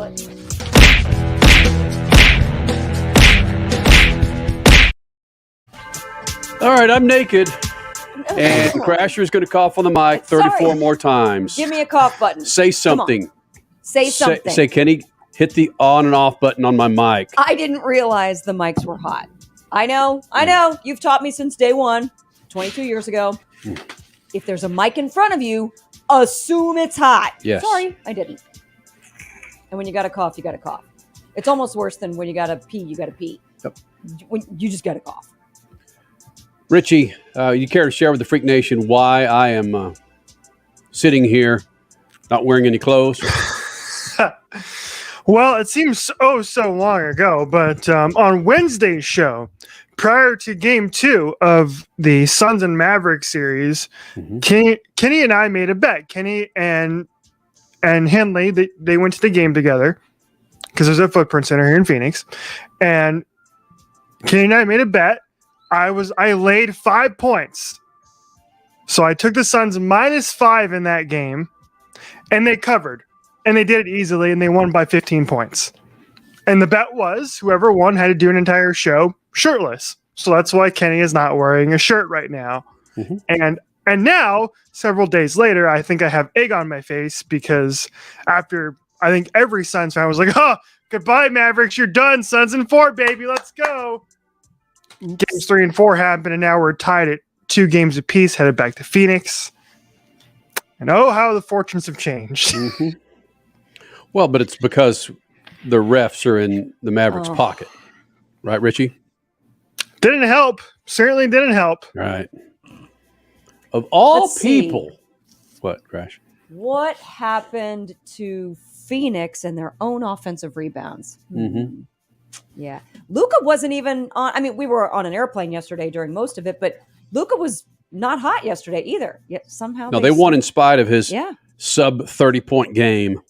button. All right, I'm naked. And Crasher's going to cough on the mic 34 more times. Give me a cough button. Say something. Say something. Say, Kenny, hit the on and off button on my mic. I didn't realize the mics were hot. I know. You've taught me since day one, 22 years ago. If there's a mic in front of you, assume it's hot. Yes. Sorry, I didn't. And when you got to cough, you got to cough. It's almost worse than when you got to pee, you got to pee. Yep. When you just got to cough. Richie, you care to share with the Freak Nation why I am sitting here not wearing any clothes? Well, it seems so long ago, but on Wednesday's show, prior to Game 2 of the Suns and Mavericks series, Kenny and I made a bet. Kenny and Henley, they went to the game together because there's a Footprint Center here in Phoenix, and Kenny and I made a bet. I laid 5 points, so I took the Suns -5 in that game, and they covered. And they did it easily, and they won by 15 points. And the bet was whoever won had to do an entire show shirtless. So that's why Kenny is not wearing a shirt right now. And now, several days later, I think I have egg on my face because after I think every Suns fan was like, "Oh, goodbye, Mavericks. You're done. Suns in 4, baby. Let's go." Games 3 and 4 happened, and now we're tied at 2 games apiece, headed back to Phoenix. And oh, how the fortunes have changed. Well, but it's because the refs are in the Mavericks' pocket. Right, Richie? Didn't help. Certainly didn't help. Right. Of all Let's see. people. What, Crash? What happened to Phoenix and their own offensive rebounds? Yeah. Luka wasn't even on. I mean, we were on an airplane yesterday during most of it, but Luka was not hot yesterday either. Yet somehow No, they won in spite of his Yeah. sub 30-point game.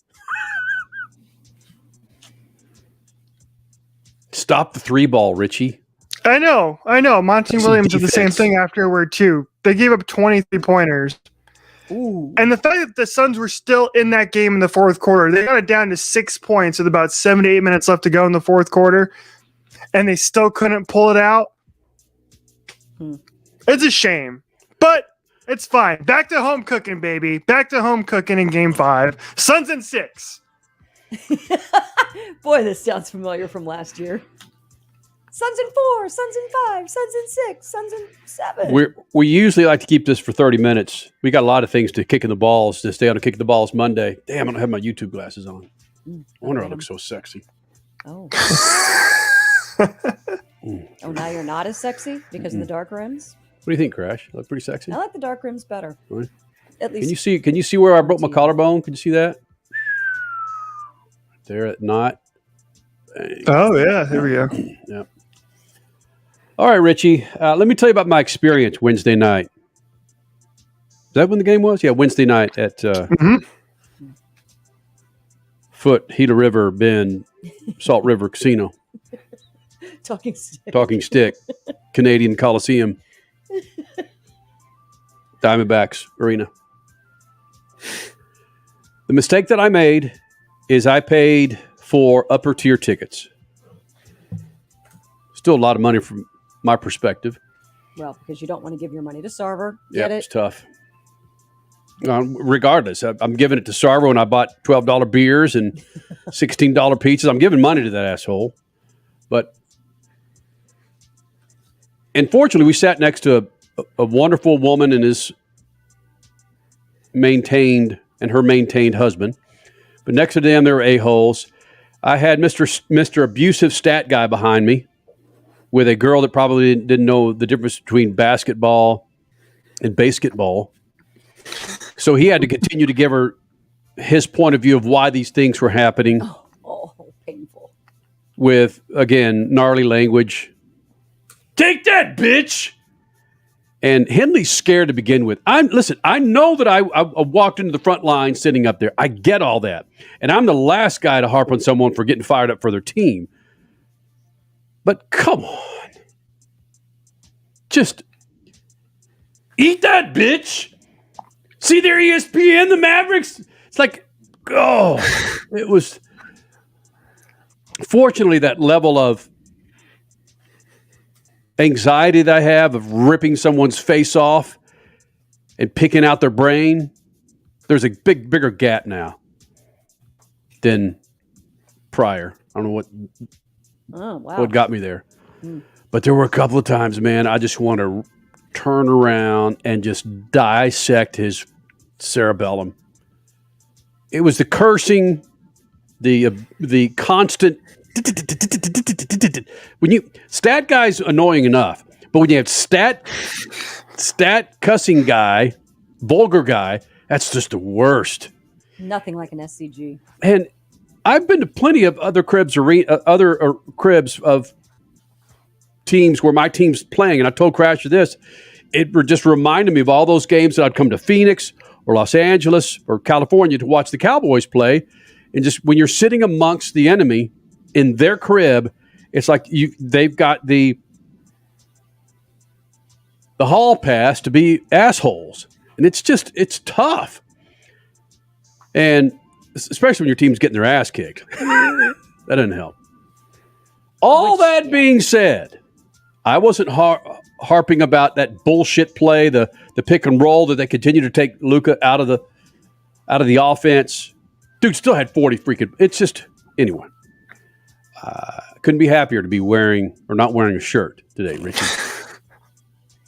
Stop the 3-ball, Richie. I know. Monty That's some Williams did the same defense. thing afterward, too. They gave up 23 pointers. Ooh. And the fact that the Suns were still in that game in the fourth quarter, they got it down to 6 points with about 7 to 8 minutes left to go in the fourth quarter, and they still couldn't pull it out. It's a shame, but it's fine. Back to home cooking, baby. Back to home cooking in Game 5. Suns in 6. Boy, this sounds familiar from last year. Suns in 4, Suns in 5, Suns in 6, Suns in 7. We usually like to keep this for 30 minutes. We got a lot of things to kicking the balls to stay on to kick the balls Monday. Damn, I don't have my YouTube glasses on. I wonder I look so sexy. Oh. Oh, now you're not as sexy because of the dark rims? What do you think, Crash? I look pretty sexy. I like the dark rims better. Really? At least. Can you see where I broke my collarbone? Can you see that? There at knot. Bang. Oh, yeah. There we go. Yep. All right, Richie. Let me tell you about my experience Wednesday night. Is that when the game was? Yeah, Wednesday night at Foot, Gila River, Bend, Salt River Casino. Talking Stick, Canadian Coliseum, Diamondbacks Arena. The mistake that I made is I paid for upper tier tickets. Still a lot of money from my perspective. Well, because you don't want to give your money to Sarver. Yeah, Get it? it's tough. Regardless, I'm giving it to Sarver when I bought $12 beers and $16 pizzas. I'm giving money to that asshole. But unfortunately, we sat next to a wonderful woman and her maintained husband. But next to them, there were a-holes. I had Mr. Abusive Stat Guy behind me with a girl that probably didn't know the difference between basketball and basketball. So he had to continue to give her his point of view of why these things were happening. Oh, painful. With, again, gnarly language. Take that, bitch! And Henley's scared to begin with. Listen, I know that I walked into the front line sitting up there. I get all that. And I'm the last guy to harp on someone for getting fired up for their team. But come on. Just eat that, bitch. See there, ESPN, the Mavericks. It's like, it was fortunately, that level of anxiety that I have of ripping someone's face off and picking out their brain, there's a bigger gap now than prior. I don't know what got me there. But there were a couple of times, man, I just want to turn around and just dissect his cerebellum. It was the cursing, the constant. When you stat guy's annoying enough, but when you have stat cussing guy, vulgar guy, that's just the worst. Nothing like an SCG. And I've been to plenty of other cribs of teams where my team's playing, and I told Crasher this. It just reminded me of all those games that I'd come to Phoenix or Los Angeles or California to watch the Cowboys play, and just when you're sitting amongst the enemy in their crib, it's like they've got the hall pass to be assholes, and it's tough, and especially when your team's getting their ass kicked. That doesn't help. That being said, I wasn't harping about that bullshit play, the pick and roll that they continue to take Luka out of the offense. Dude still had 40 freaking. It's just anyway. Couldn't be happier to be wearing or not wearing a shirt today, Richie.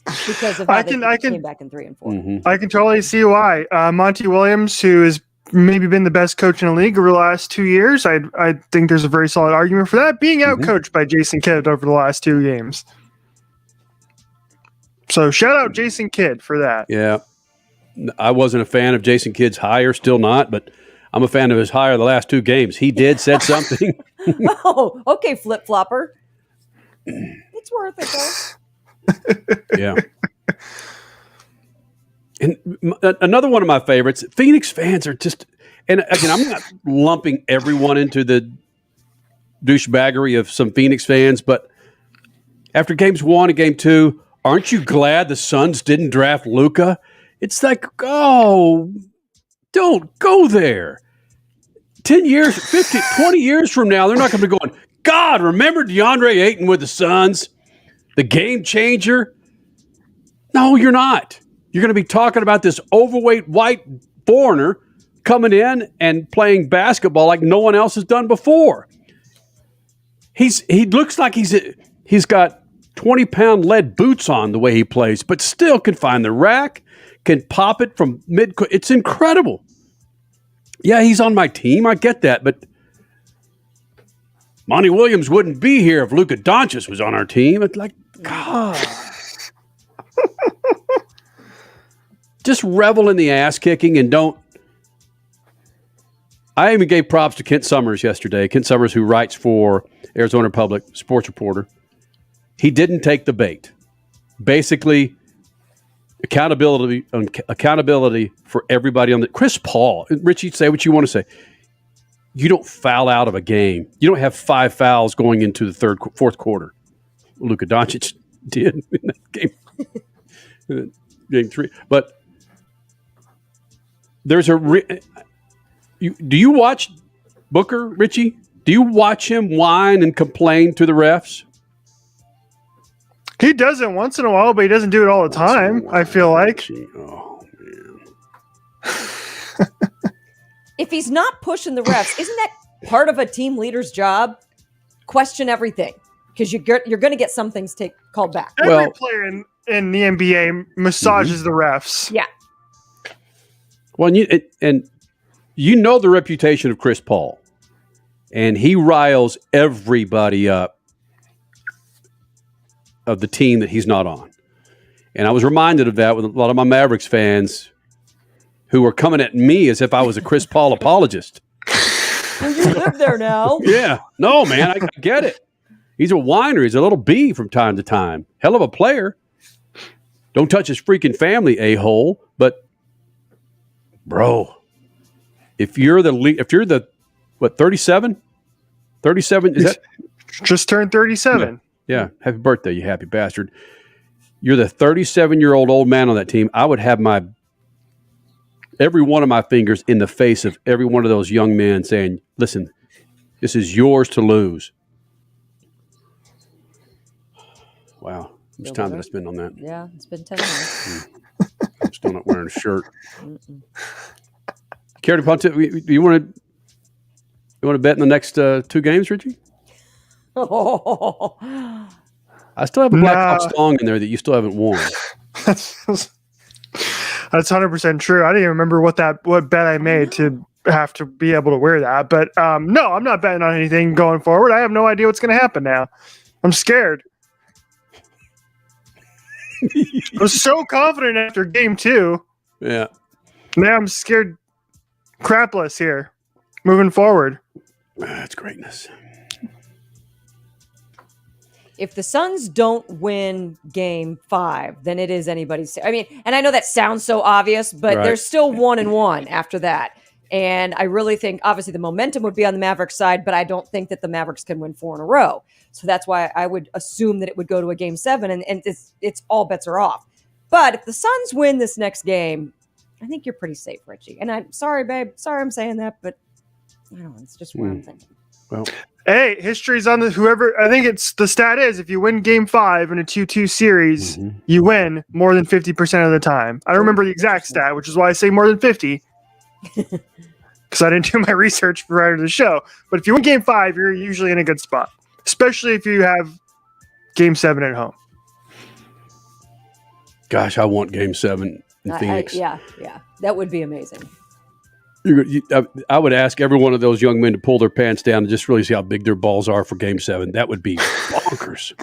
Because of how they came back in 3 and 4. Mm-hmm. I can totally see why. Monty Williams, who has maybe been the best coach in the league over the last 2 years, I think there's a very solid argument for that, being outcoached by Jason Kidd over the last 2 games. So shout out Jason Kidd for that. Yeah. I wasn't a fan of Jason Kidd's hire, still not, but I'm a fan of his hire the last 2 games. He said something. Oh, okay, flip-flopper. It's worth it, though. Yeah. And another one of my favorites, Phoenix fans are just, and again, I'm not lumping everyone into the douchebaggery of some Phoenix fans, but after games 1 and game 2, aren't you glad the Suns didn't draft Luka? It's like, oh, don't go there. 10 years, 15, 20 years from now, they're not going to be going, God, remember DeAndre Ayton with the Suns? The game changer? No, you're not. You're going to be talking about this overweight white foreigner coming in and playing basketball like no one else has done before. He looks like he's got 20-pound lead boots on the way he plays, but still can find the rack, can pop it from mid. It's incredible. Yeah, he's on my team. I get that, but Monty Williams wouldn't be here if Luka Doncic was on our team. It's like, God. Just revel in the ass kicking and don't. I even gave props to Kent Summers yesterday. Kent Summers, who writes for Arizona Republic, sports reporter. He didn't take the bait. Basically, accountability for everybody on the. Chris Paul, Richie, say what you want to say. You don't foul out of a game. You don't have 5 fouls going into the fourth quarter. Luka Doncic did in that game. Game 3, but there's do you watch Booker, Richie? Do you watch him whine and complain to the refs? He does it once in a while, but he doesn't do it all the time, I feel like. Oh, man. If he's not pushing the refs, isn't that part of a team leader's job? Question everything, because you're going to get some things called back. Every player in the NBA massages the refs. Yeah. Well, and you know the reputation of Chris Paul, and he riles everybody up of the team that he's not on. And I was reminded of that with a lot of my Mavericks fans who were coming at me as if I was a Chris Paul apologist. Well, you live there now. Yeah. No, man, I get it. He's a whiner. He's a little bee from time to time. Hell of a player. Don't touch his freaking family, a-hole. But, bro, if you're the, what, 37? 37, is that? Just turned 37. Yeah. Happy birthday, you happy bastard. You're the 37-year-old old man on that team. I would have every one of my fingers in the face of every one of those young men saying, listen, This is yours to lose. Wow. How much Feel time better? did I spend on that? Yeah, it's been 10 minutes. I'm still not wearing a shirt. Care to punt it? You want to bet in the next 2 games, Richie? Oh, I still have a Black Nah. Hawk song in there that you still haven't worn. That's 100% true. I didn't even remember what bet I made to have to be able to wear that. But no, I'm not betting on anything going forward. I have no idea what's going to happen now. I'm scared. I was so confident after game 2. Yeah. Now I'm scared crapless here moving forward. That's greatness. if the Suns don't win game 5, then it is anybody's. I mean, and I know that sounds so obvious, but Right. they're still 1-1 after that. And I really think, obviously, the momentum would be on the Mavericks side, but I don't think that the Mavericks can win 4 in a row. So that's why I would assume that it would go to a game 7, and it's all bets are off. But if the Suns win this next game, I think you're pretty safe, Richie. And I'm sorry, babe. Sorry I'm saying that, but I don't know. It's just what I'm thinking. Well, Hey, history's on the whoever. I think it's the stat is if you win game 5 in a 2-2 series, you win more than 50% of the time. I don't remember the exact stat, which is why I say more than 50. Because I didn't do my research prior to the show. But if you win game 5, you're usually in a good spot, especially if you have game 7 at home. gosh, I want Game 7 in Phoenix. Yeah. That would be amazing. I would ask every one of those young men to pull their pants down and just really see how big their balls are for Game 7. That would be bonkers.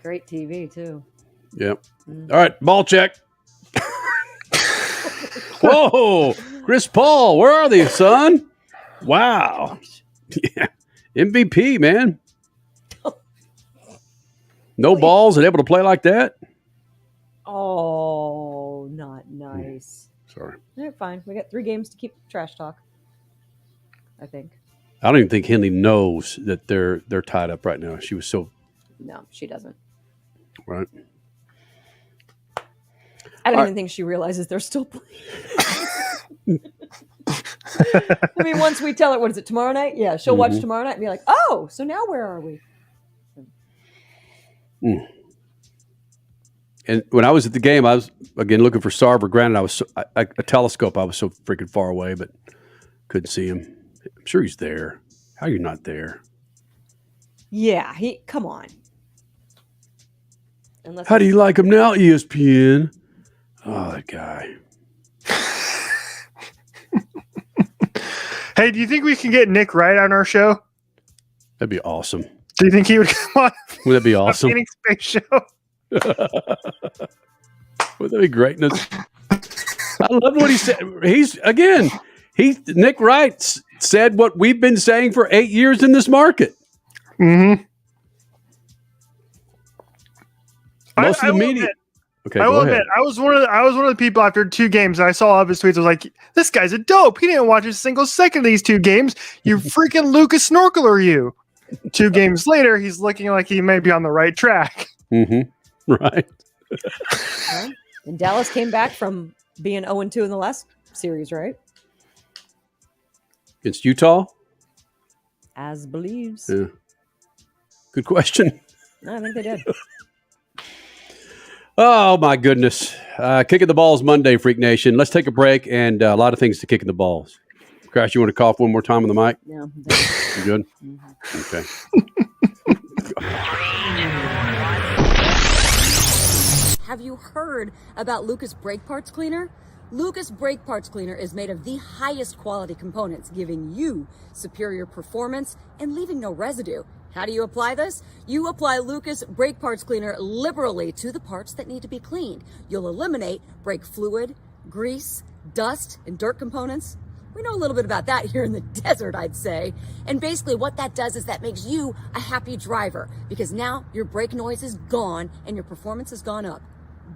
Great TV, too. Yep. All right, ball check. Whoa, Chris Paul, where are they, son? Wow. Yeah. MVP, man. No balls and able to play like that? Oh, not nice. Sorry. All right, fine. We got 3 games to keep trash talk, I think. I don't even think Henley knows that they're tied up right now. She was so No, she doesn't. right. I don't All even think she realizes they're still playing. I mean, once we tell her, what is it, tomorrow night? Yeah, she'll watch tomorrow night and be like, oh, so now where are we? And when I was at the game, I was again looking for Sarver. Granted, I was a telescope. I was so freaking far away, but couldn't see him. I'm sure he's there. How are you not there? Yeah, come on. Unless How do you like him now, ESPN? Oh, that guy. Hey, do you think we can get Nick Wright on our show? That'd be awesome. Do you think he would come on Would that be a awesome? Phoenix Space Show? Would that be greatness? I love what he said. Nick Wright said what we've been saying for 8 years in this market. Mm-hmm. Most of the media. Okay, I go will ahead. admit, I was one of the people after 2 games. And I saw all of his tweets. I was like, "This guy's a dope. He didn't watch a single second of these 2 games. You freaking Lucas Snorkeler, you." 2 games later, he's looking like he may be on the right track. Right. Well, and Dallas came back from being 0-2 in the last series, right? Against Utah? As believes. Yeah. Good question. No, I think they did. Oh, my goodness. Kicking the balls Monday, Freak Nation. Let's take a break and a lot of things to kicking the balls. Crash, you want to cough one more time on the mic? Yeah. You good? Okay. Have you heard about Lucas Brake Parts Cleaner? Lucas Brake Parts Cleaner is made of the highest quality components, giving you superior performance and leaving no residue. How do you apply this? You apply Lucas Brake Parts Cleaner liberally to the parts that need to be cleaned. You'll eliminate brake fluid, grease, dust, and dirt components. We know a little bit about that here in the desert, I'd say. And basically what that does is that makes you a happy driver because now your brake noise is gone and your performance has gone up.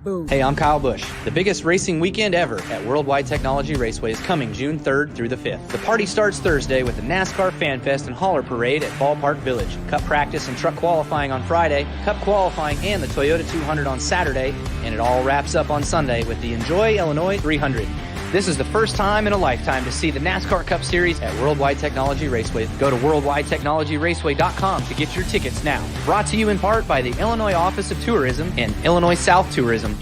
Boom. Hey, I'm Kyle Busch. The biggest racing weekend ever at Worldwide Technology Raceway is coming June 3rd through the 5th. The party starts Thursday with the NASCAR Fan Fest and Hauler Parade at Ballpark Village. Cup practice and truck qualifying on Friday, Cup qualifying and the Toyota 200 on Saturday, and it all wraps up on Sunday with the Enjoy Illinois 300. This is the first time in a lifetime to see the NASCAR Cup Series at Worldwide Technology Raceway. Go to worldwidetechnologyraceway.com to get your tickets now. Brought to you in part by the Illinois Office of Tourism and Illinois South Tourism.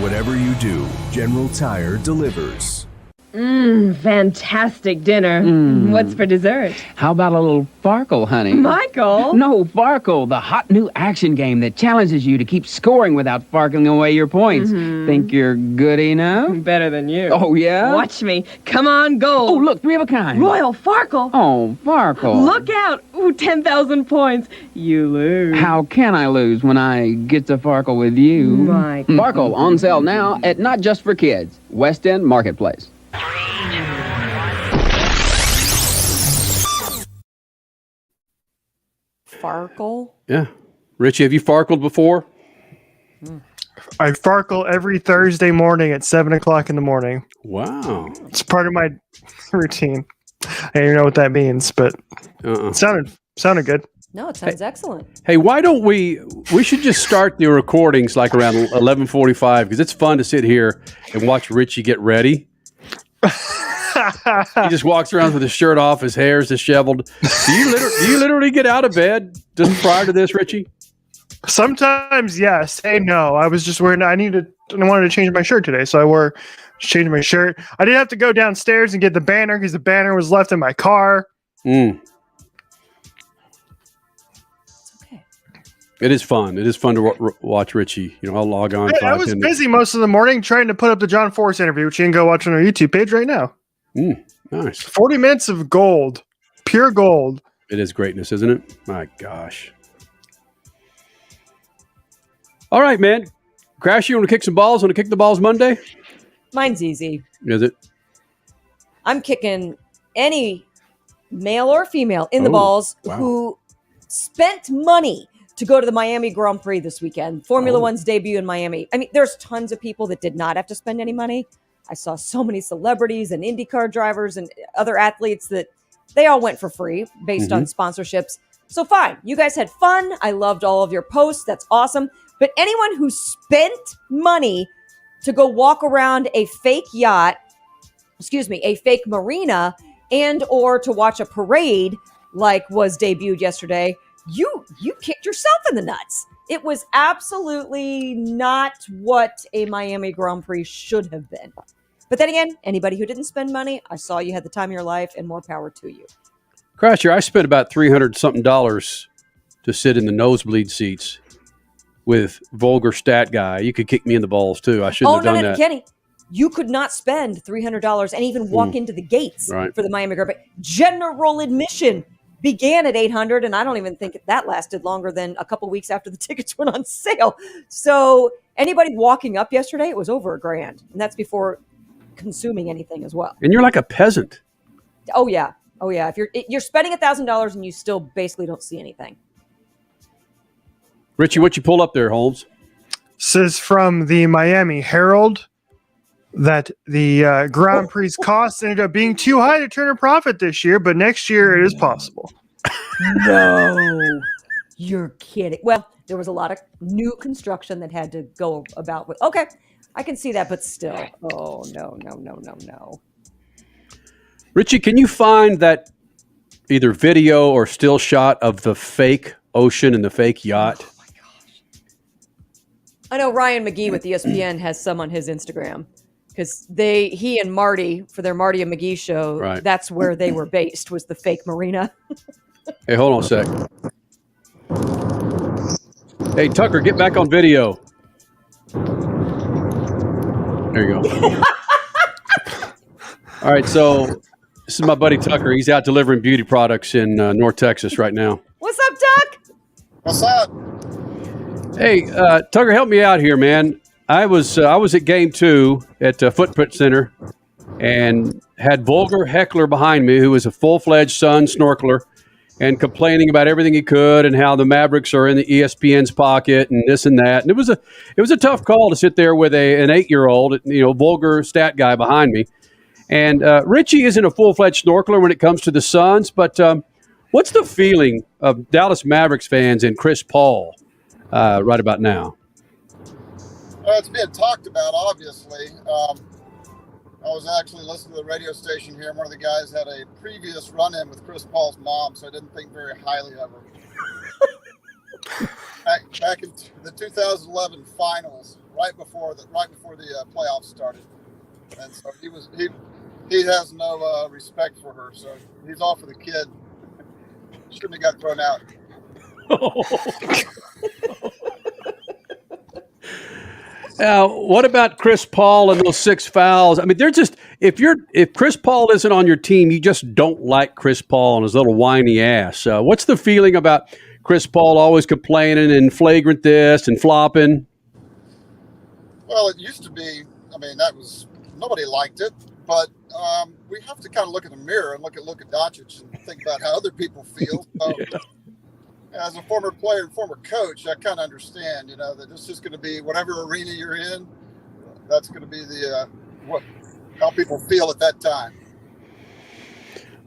Whatever you do, General Tire delivers. Fantastic dinner. What's for dessert? How about a little Farkle, honey? Michael? No, Farkle, the hot new action game that challenges you to keep scoring without farkling away your points. Think you're good enough? Better than you. Oh, yeah? Watch me. Come on, gold. Oh, look, 3 of a kind. Royal Farkle. Oh, Farkle. Look out. Ooh, 10,000 points. You lose. How can I lose when I get to Farkle with you? Mike. Farkle on sale now at Not Just for Kids, West End Marketplace. Farkle? Yeah. Richie, have you farkled before? I farkle every Thursday morning at 7 o'clock in the morning. Wow. It's part of my routine. I don't even know what that means, but it sounded good. No, it sounds excellent. Hey, why don't we should just start the recordings like around 11:45 because it's fun to sit here and watch Richie get ready. He just walks around with his shirt off, his hair's disheveled. Do you literally get out of bed just prior to this, Richie? Sometimes yes. Hey, no. I was just wearing. I wanted to change my shirt today, so I changed my shirt. I didn't have to go downstairs and get the banner because the banner was left in my car. It's okay. It is fun. It is fun to watch Richie. You know, I'll log on. I was busy most of the morning trying to put up the John Force interview, which you can go watch on our YouTube page right now. Nice. 40 minutes of gold. Pure gold. It is greatness, isn't it? My gosh. All right, man. Crash, you want to kick some balls? Want to kick the balls Monday? Mine's easy. Is it? I'm kicking any male or female in the balls who spent money to go to the Miami Grand Prix this weekend. Formula One's debut in Miami. I mean, there's tons of people that did not have to spend any money. I saw so many celebrities and IndyCar drivers and other athletes that they all went for free based on sponsorships. So fine, you guys had fun. I loved all of your posts. That's awesome. But anyone who spent money to go walk around a fake yacht, a fake marina, and or to watch a parade like was debuted yesterday, you kicked yourself in the nuts. It was absolutely not what a Miami Grand Prix should have been. But then again, anybody who didn't spend money, I saw you had the time of your life and more power to you. Crasher, I spent about $300-something to sit in the nosebleed seats with vulgar stat guy. You could kick me in the balls too. I shouldn't have done that. Kenny, you could not spend $300 and even walk into the gates for the Miami Grand Prix. General admission began at $800, and I don't even think that lasted longer than a couple weeks after the tickets went on sale. So anybody walking up yesterday, it was over $1,000, and that's before consuming anything as well. And you're like a peasant. Oh yeah. If you're spending $1,000 and you still basically don't see anything. Richie, what you pull up there, Holmes? This is from the Miami Herald that the Grand Prix costs ended up being too high to turn a profit this year, but next year it is possible. No, you're kidding. Well, there was a lot of new construction that had to go about with. Okay, I can see that, but still. Oh, no. Richie, can you find that either video or still shot of the fake ocean and the fake yacht? Oh my gosh. I know Ryan McGee with ESPN has some on his Instagram because he and Marty, for their Marty and McGee show, that's where they were based, was the fake marina. Hey, hold on a sec. Hey, Tucker, get back on video. There you go. All right, so this is my buddy Tucker. He's out delivering beauty products in North Texas right now. What's up, Tuck? What's up? Hey, Tucker, help me out here, man. I was at Game 2 at Footprint Center and had Vulgar Heckler behind me, who was a full-fledged Sun snorkeler, and complaining about everything he could and how the Mavericks are in the ESPN's pocket and this and that. And it was a tough call to sit there with an 8-year-old, Vulgar stat guy behind me. And Richie isn't a full-fledged snorkeler when it comes to the Suns, but what's the feeling of Dallas Mavericks fans and Chris Paul right about now? It's being talked about, obviously. I was actually listening to the radio station here, and one of the guys had a previous run-in with Chris Paul's mom, so I didn't think very highly of her. back in the 2011 finals, right before the playoffs started, and so he has no respect for her, so he's all for the kid. Shouldn't have got thrown out. Now, what about Chris Paul and those 6 fouls? I mean, they're just if Chris Paul isn't on your team, you just don't like Chris Paul and his little whiny ass. What's the feeling about Chris Paul always complaining and flagrant this and flopping? Well, it used to be. I mean, nobody liked it, but we have to kind of look in the mirror and look at Luka Doncic and think about how other people feel. So, Yeah. As a former player and former coach, I kind of understand, that it's just going to be whatever arena you're in. That's going to be how people feel at that time.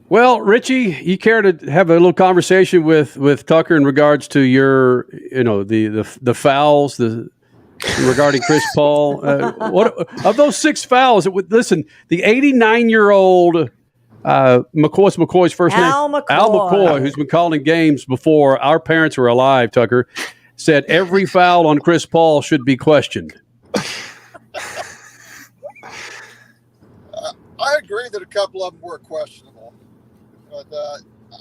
Well, Richie, you care to have a little conversation with Tucker in regards to your, the fouls, regarding Chris Paul? What of those 6 fouls? Listen, the 89-year-old. McCoy's first name? Al McCoy. Al McCoy, who's been calling games before our parents were alive, Tucker, said every foul on Chris Paul should be questioned. I agree that a couple of them were questionable, but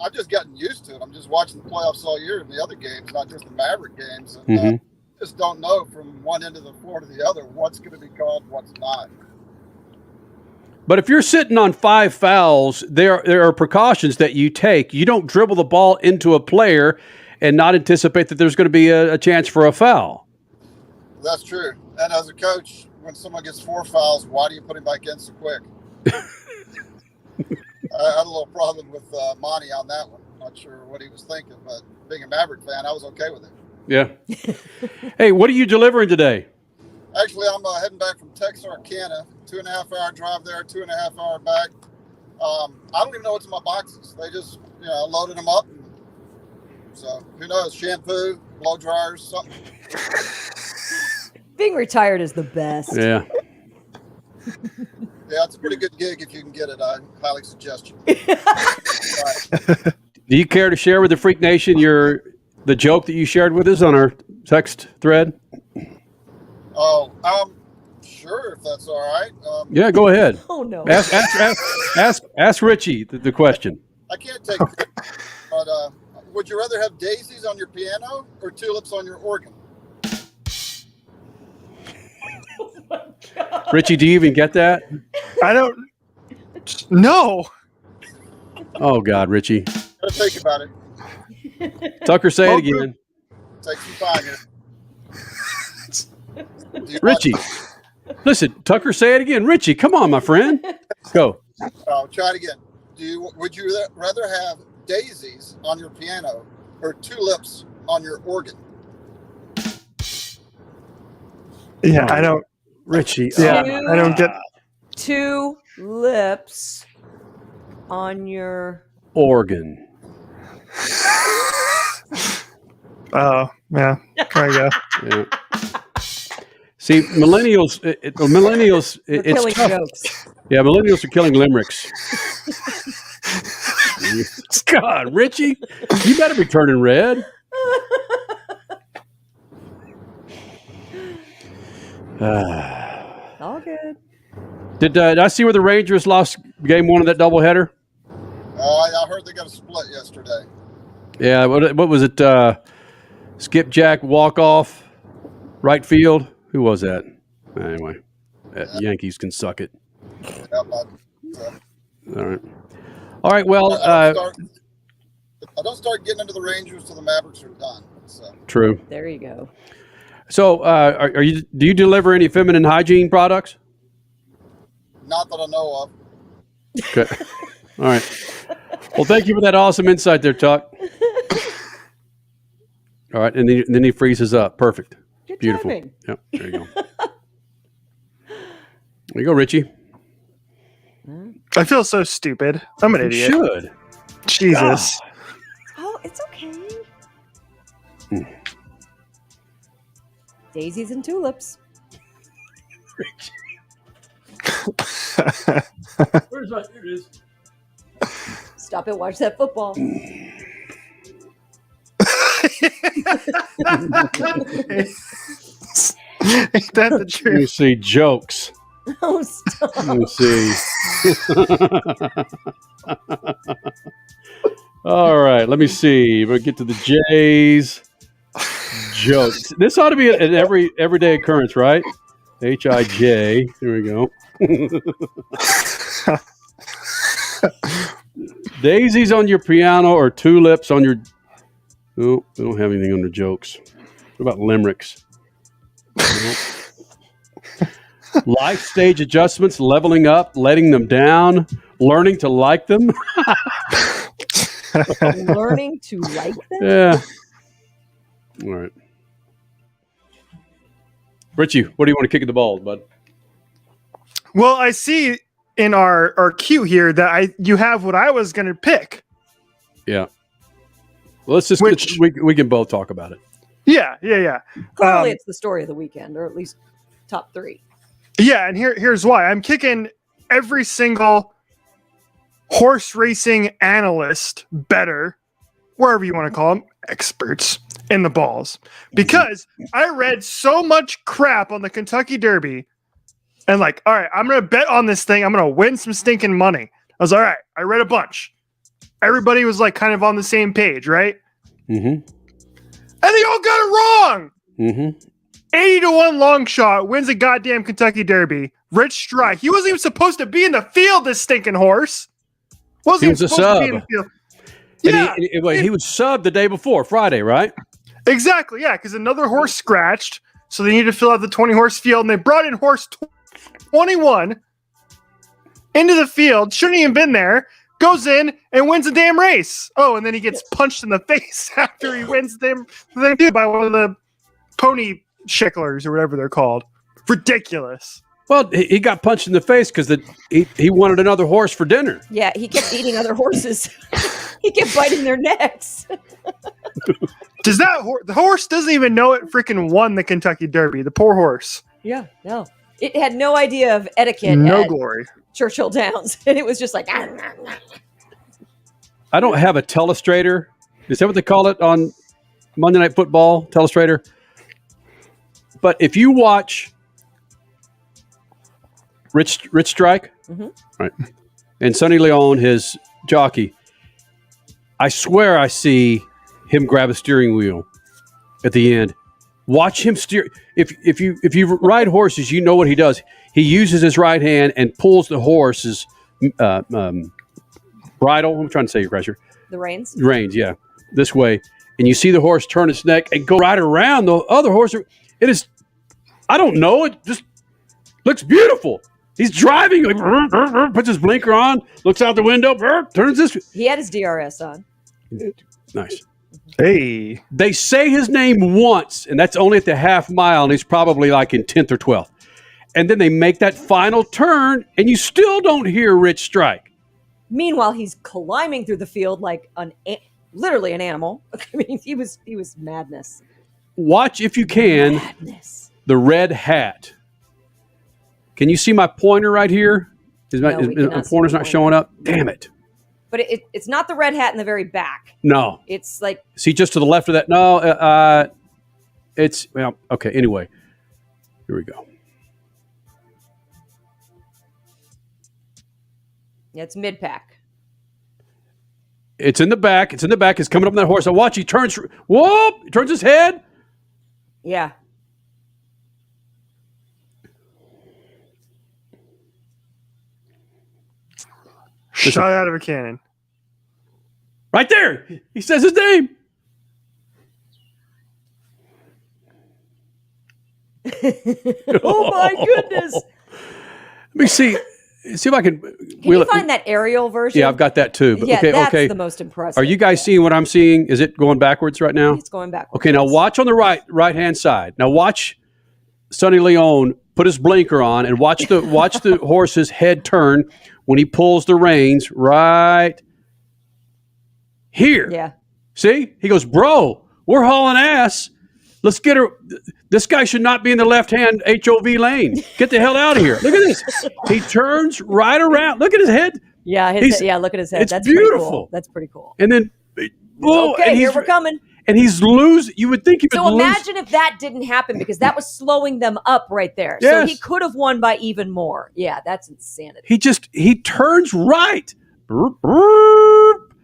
I've just gotten used to it. I'm just watching the playoffs all year and the other games, not just the Maverick games, and just don't know from one end of the floor to the other what's going to be called, what's not. But if you're sitting on 5 fouls, there are precautions that you take. You don't dribble the ball into a player and not anticipate that there's going to be a chance for a foul. That's true. And as a coach, when someone gets 4 fouls, why do you put him back in so quick? I had a little problem with Monty on that one. Not sure what he was thinking, but being a Maverick fan, I was okay with it. Yeah. Hey, what are you delivering today? Actually, I'm heading back from Texarkana, 2.5-hour drive there, 2.5-hour back. I don't even know what's in my boxes. They just, loaded them up. So who knows? Shampoo, blow dryers, something. Being retired is the best. Yeah. Yeah, it's a pretty good gig if you can get it. I highly suggest you. Right. Do you care to share with the Freak Nation the joke that you shared with us on our text thread? Oh, sure, if that's all right. Yeah, go ahead. Oh no. Ask Richie the question. I can't take it, but would you rather have daisies on your piano or tulips on your organ? Richie, do you even get that? I don't. No. Oh God, Richie. Gotta think about it. Tucker, say it again. Take some time here. Richie, listen. Tucker, say it again. Richie, come on, my friend. Go. Try it again. Would you rather have daisies on your piano or tulips on your organ? Yeah, I don't. Richie. Yeah, I don't get. 2 lips on your Organ. Oh, yeah. There you go. Yeah. See, millennials. They're It's killing tough. jokes. Yeah, millennials are killing limericks. God, Richie, you better be turning red. All good. Did I see where the Rangers lost game 1 of that doubleheader? I heard they got a split yesterday. Yeah, what was it? Skipjack walk-off, right field? Who was that? Anyway, Yankees can suck it. Yeah, All right, well. I don't start getting into the Rangers till the Mavericks are done. So. True. There you go. So, do you deliver any feminine hygiene products? Not that I know of. Okay. All right. Well, thank you for that awesome insight there, Tuck. All right, and then he freezes up. Perfect. Good Beautiful. timing. Yep. There you go. There you go, Richie. I feel so stupid. I'm an You idiot. should. Jesus. Oh, it's okay. Hmm. Daisies and tulips. Where's my? Here it is. Stop and watch that football. Ain't that the Let me truth? see jokes. Oh, stop. Let me see. All right, let me see. We'll get to the J's. Jokes. This ought to be an everyday occurrence, right? H-I-J. There we go. Daisies on your piano or tulips on your... Oh, we don't have anything under jokes. What about limericks? Nope. Life stage adjustments, leveling up, letting them down, learning to like them. Learning to like them? Yeah. All right. Richie, what do you want to kick at the balls, bud? Well, I see in our queue here that you have what I was going to pick. Yeah. Well, let's just we can both talk about it. Yeah. Clearly, it's the story of the weekend, or at least top 3. Yeah, and here's why. I'm kicking every single horse racing analyst, better, wherever you want to call them, experts, in the balls. Because I read so much crap on the Kentucky Derby and like, all right, I'm going to bet on this thing. I'm going to win some stinking money. I was all right. I read a bunch. Everybody was like kind of on the same page, right? Mm-hmm. And they all got it wrong. Mm-hmm. 80-1 long shot wins a goddamn Kentucky Derby. Rich Strike. He wasn't even supposed to be in the field, this stinking horse. Wasn't He was even a supposed to be in sub. the field. And Yeah, he was subbed the day before, Friday, right? exactly. Yeah, because another horse scratched, so they needed to fill out the 20-horse field, and they brought in horse 21 into the field. Shouldn't even been there. Goes in and wins the damn race. Oh, and then he gets punched in the face after he wins them by one of the pony shicklers or whatever they're called. Ridiculous. Well, he got punched in the face because he wanted another horse for dinner. Yeah, he kept eating other horses. He kept biting their necks. Does the horse doesn't even know it freaking won the Kentucky Derby. The poor horse. Yeah, no. It had no idea of etiquette No at glory. Churchill Downs. And it was just like, I don't have a telestrator. Is that what they call it on Monday Night Football? Telestrator? But if you watch Rich Strike, right, and Sonny Leon, his jockey, I swear I see him grab a steering wheel at the end. Watch him steer. If you ride horses, you know what he does. He uses his right hand and pulls the horse's bridle. I'm trying to say your pressure. the reins. Reins, yeah, this way, and you see the horse turn its neck and go right around the other horse. It is, I don't know, it just looks beautiful. He's driving, like, puts his blinker on, looks out the window, turns this. He had his DRS on. Nice. Hey. They say his name once, and that's only at the half mile, and he's probably like in 10th or 12th. And then they make that final turn, and you still don't hear Rich Strike. Meanwhile, he's climbing through the field like literally an animal. I mean, he was madness. Watch, if you can, Madness. the red hat. Can you see my pointer right here? My pointer's not showing up? Damn it. But it's not the red hat in the very back. No. It's like, See, just to the left of that? No, it's, well, okay, anyway. Here we go. yeah, it's mid-pack. It's in the back. It's in the back. It's coming up on that horse. I watch. He turns. Whoop! He turns his head. Yeah. Shot out of a cannon. Right there. He says his name. Oh, my goodness. Let me see. See if I can. Can you find that aerial version? Yeah, I've got that too. But yeah, okay, that's okay. the most impressive. Are you guys seeing what I'm seeing? Is it going backwards right now? It's going backwards. Okay, now watch on the right hand side. Now watch Sonny Leone put his blinker on and watch the horse's head turn when he pulls the reins right here. Yeah. See? He goes, bro, we're hauling ass. Let's get her. This guy should not be in the left-hand HOV lane. Get the hell out of here. Look at this. He turns right around. Look at his head. Yeah, look at his head. It's That's beautiful. Pretty cool. That's pretty cool. And then, whoa, okay, here we're coming. And he's losing. You would think he would So lose. imagine if that didn't happen because that was slowing them up right there. Yes. So he could have won by even more. Yeah, that's insanity. He turns right.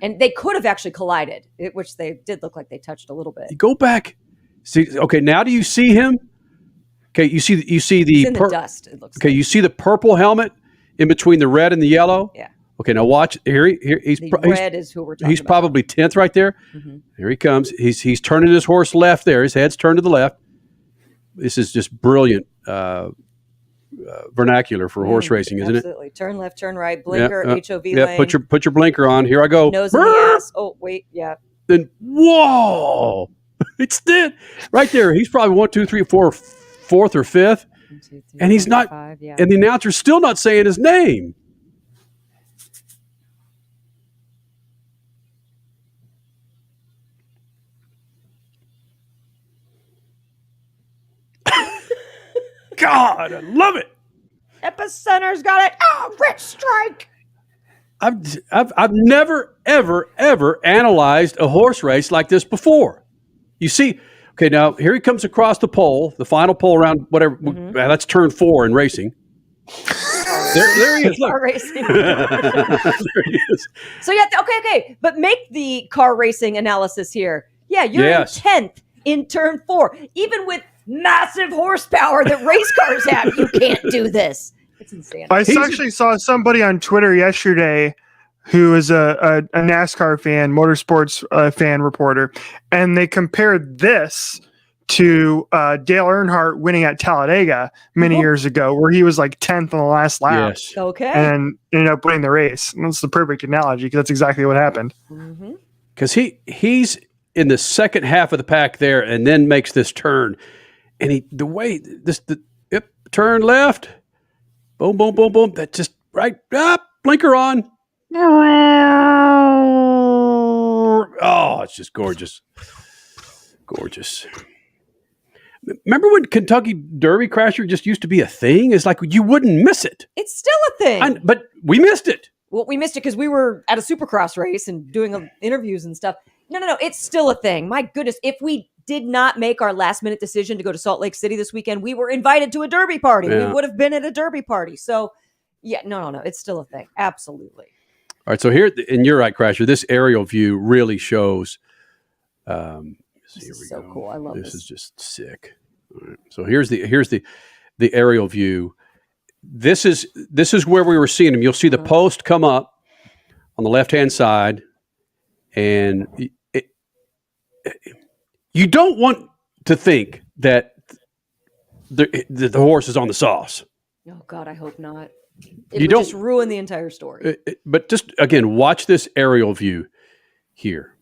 And they could have actually collided, which they did look like they touched a little bit. Go back. See, okay, now do you see him? Okay, you see the It's in the dust, it looks okay, like. you see the purple helmet in between the red and the yellow? Yeah. Okay, now watch here. Red is who we're talking He's about. probably 10th right there. Mhm. Here he comes. He's turning his horse left there. His head's turned to the left. This is just brilliant vernacular for horse racing, isn't Absolutely. Turn left, turn right, blinker, HOV yeah, lane. put your blinker on. Here I go. Nose in the ass. Oh, wait, yeah. Then whoa, it's dead right there. He's probably 1, 2, 3, 4, fourth or fifth, 1, 2, 3, and he's 4, not. 5, yeah. And the announcer's still not saying his name. God, I love it. Epicenter's got it. Oh, Rich Strike. I've never ever analyzed a horse race like this before. You see, okay, now here he comes across the pole, the final pole around whatever. That's turn 4 in racing. There he is. Look. Car racing. There he is. So yeah, okay. But make the car racing analysis here. Yeah, you're Yes. in 10th in turn 4. Even with massive horsepower that race cars have, you can't do this. It's insane. I actually saw somebody on Twitter yesterday who is a NASCAR fan, motorsports fan reporter, and they compared this to Dale Earnhardt winning at Talladega many years ago, where he was like 10th on the last lap. Yes. Okay. And ended up winning the race. And that's the perfect analogy because that's exactly what happened. Because he's in the second half of the pack there, and then makes this turn, and turn left, boom, boom, boom, boom. That just right up, blinker on. Oh, it's just gorgeous, gorgeous. Remember when Kentucky Derby Crasher just used to be a thing? It's like you wouldn't miss it. It's still a thing. But we missed it. Well, we missed it because we were at a Supercross race and doing interviews and stuff. No. It's still a thing. My goodness. If we did not make our last minute decision to go to Salt Lake City this weekend, we were invited to a Derby party. Yeah. We would have been at a Derby party. So, yeah, no. It's still a thing. Absolutely. All right. So here, and you're right, Crasher, this aerial view really shows. This is so cool. I love this. This is just sick. All right. So here's the aerial view. This is where we were seeing him. You'll see the post come up on the left-hand side, and you don't want to think that the horse is on the sauce. Oh God, I hope not. You It would don't- just ruin the entire story. But just again, watch this aerial view here.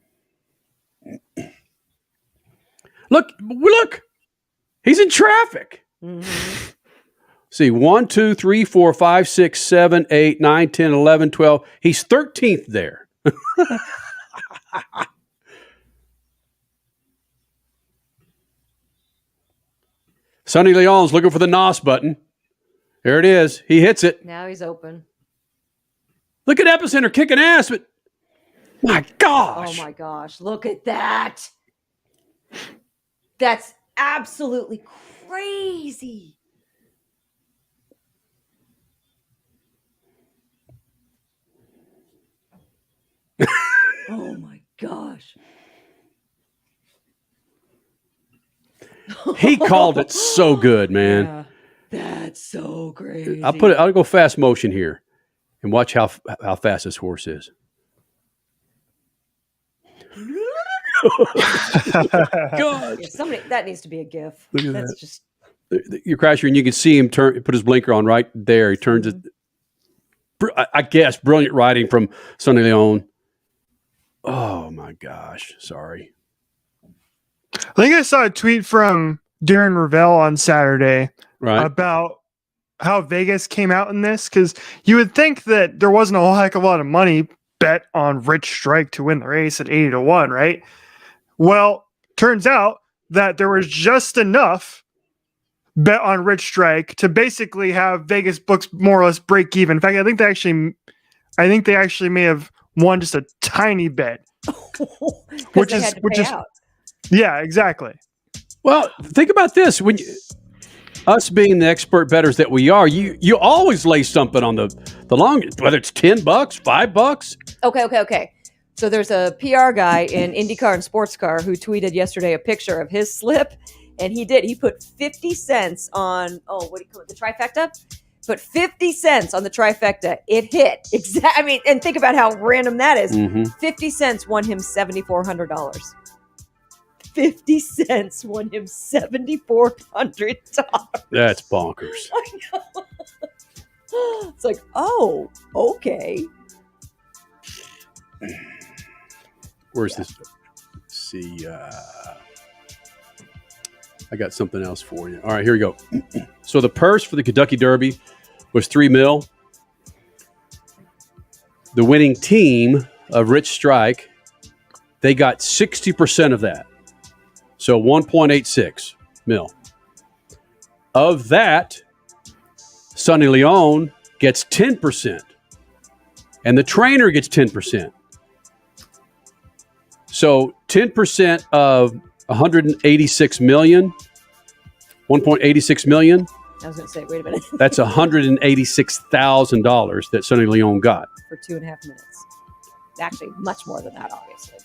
Look! He's in traffic. See, 1, 2, 3, 4, 5, 6, 7, 8, 9, 10, 11, 12. He's 13th there. Sonny Leone's looking for the NOS button. There it is. He hits it. Now he's open. Look at Epicenter kicking ass, but my gosh. Oh my gosh, look at that. That's absolutely crazy. Oh my gosh. He called it so good, man. Yeah, that's so crazy. I'll go fast motion here and watch how fast this horse is. God. Yeah, somebody that needs to be a GIF. Look at That's that. just Your Crasher, and you can see him put his blinker on right there. He turns it. I guess, brilliant writing from Sonny Leon. Oh my gosh. Sorry. I think I saw a tweet from Darren Ravel on Saturday about how Vegas came out in this, because you would think that there wasn't a whole heck of a lot of money bet on Rich Strike to win the race at 80-1, right? Well, turns out that there was just enough bet on Rich Strike to basically have Vegas books more or less break even. In fact, I think they actually may have won just a tiny bit, which is yeah, exactly. Well, think about this: when us being the expert bettors that we are, you always lay something on the long, whether it's $10, $5. Okay. So there's a PR guy in IndyCar and Sports Car who tweeted yesterday a picture of his slip, and he put 50 cents on what do you call it, the trifecta? Put 50 cents on the trifecta. It hit. I mean, and think about how random that is. 50 cents won him $7,400. 50 cents won him $7,400. That's bonkers. I know. It's like, oh, okay. Where's this? Let's see, I got something else for you. All right, here we go. So the purse for the Kentucky Derby was $3 million. The winning team of Rich Strike, they got 60% of that. So 1.86 mil. Of that, Sonny Leon gets 10%. And the trainer gets 10%. So 10% of 186 million, 1.86 million. I was going to say, wait a minute. That's $186,000 that Sonny Leon got. For 2.5 minutes. Actually, much more than that, obviously.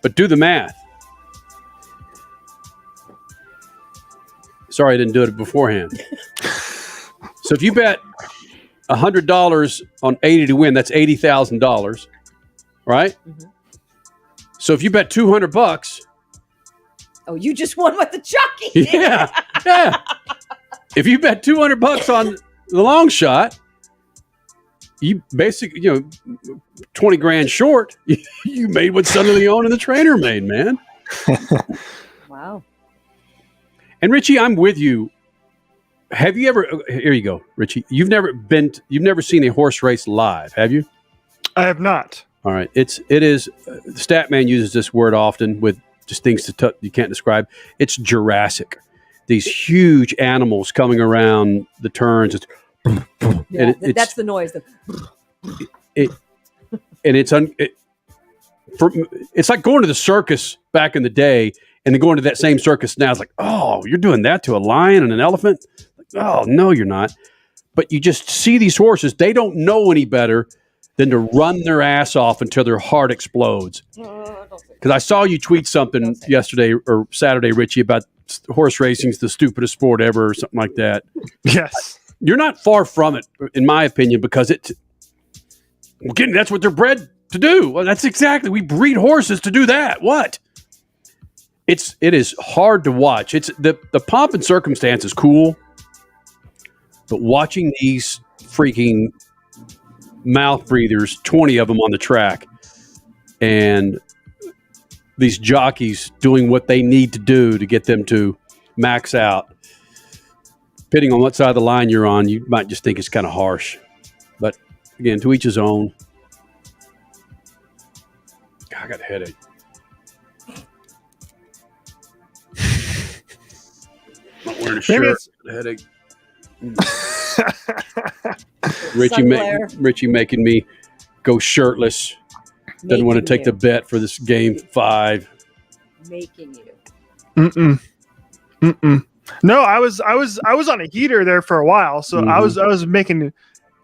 But do the math. Sorry, I didn't do it beforehand. So if you bet $100 on 80 to win, that's $80,000, right? Mm-hmm. So if you bet $200, oh, you just won with the jockey. Yeah. If you bet $200 on the long shot, you basically, 20 grand short. You made what Sonny Leon and the trainer made, man. Wow. And Richie, I'm with you. Have you ever? Here you go, Richie. You've never seen a horse race live, have you? I have not. All right. It is. Statman uses this word often with just things you can't describe. It's Jurassic. These huge animals coming around the turns. Yeah, that's the noise. It's like going to the circus back in the day, and then going to that same circus now. It's like, oh, you're doing that to a lion and an elephant? Oh, no, you're not. But you just see these horses. They don't know any better than to run their ass off until their heart explodes. Because I saw you tweet something yesterday or Saturday, Richie, about horse racing's the stupidest sport ever or something like that. Yes. You're not far from it, in my opinion, because that's what they're bred to do. Well, that's exactly. We breed horses to do that. What? It is hard to watch. It's the pomp and circumstance is cool, but watching these freaking mouth breathers, 20 of them on the track, and these jockeys doing what they need to do to get them to max out. Depending on what side of the line you're on, you might just think it's kind of harsh. But again, to each his own. God, I got a headache. Not wearing a shirt. Headache. Richie making me go shirtless. Doesn't want to take the bet for this game 5. Making you. No, I was on a heater there for a while, so I was making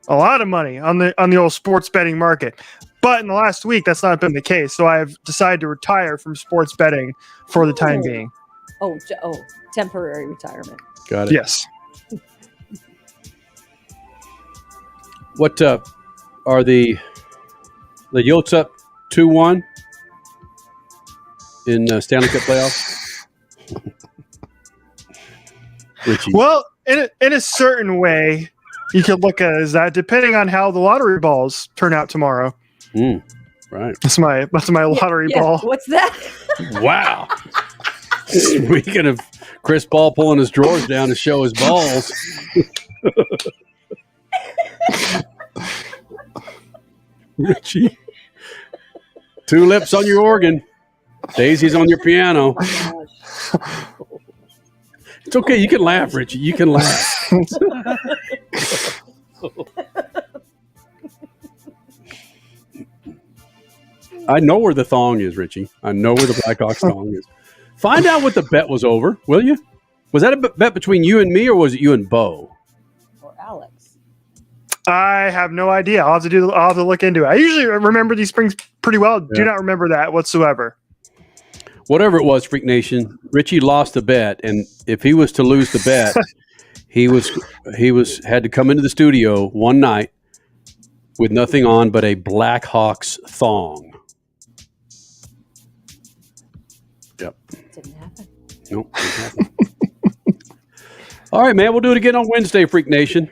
a lot of money on the old sports betting market. But in the last week, that's not been the case. So I've decided to retire from sports betting for the time being. Oh, temporary retirement. Got it. Yes. What are the Yotes up 2-1 in Stanley Cup playoffs? Well, in a certain way, you could look at it as that, depending on how the lottery balls turn out tomorrow. Right. That's my lottery ball. What's that? Wow. Speaking of Chris Paul pulling his drawers down to show his balls. Richie. Tulips on your organ. Daisies on your piano. It's okay. You can laugh, Richie. You can laugh. I know where the thong is, Richie. I know where the Blackhawks thong is. Find out what the bet was over, will you? Was that a bet between you and me, or was it you and Bo? Or Alex? I have no idea. I'll have to look into it. I usually remember these springs pretty well. Do not remember that whatsoever. Whatever it was, Freak Nation, Richie lost the bet, and if he was to lose the bet, he had to come into the studio one night with nothing on but a Blackhawks thong. Yep. Didn't happen. Nope. Didn't happen. All right, man. We'll do it again on Wednesday, Freak Nation,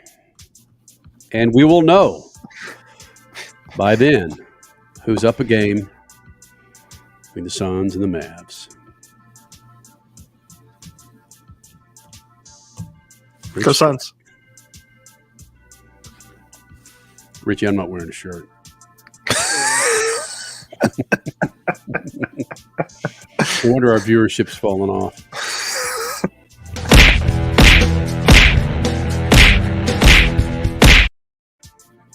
and we will know by then who's up a game between the Suns and the Mavs. Go Suns. Richie, I'm not wearing a shirt. No wonder our viewership's fallen off.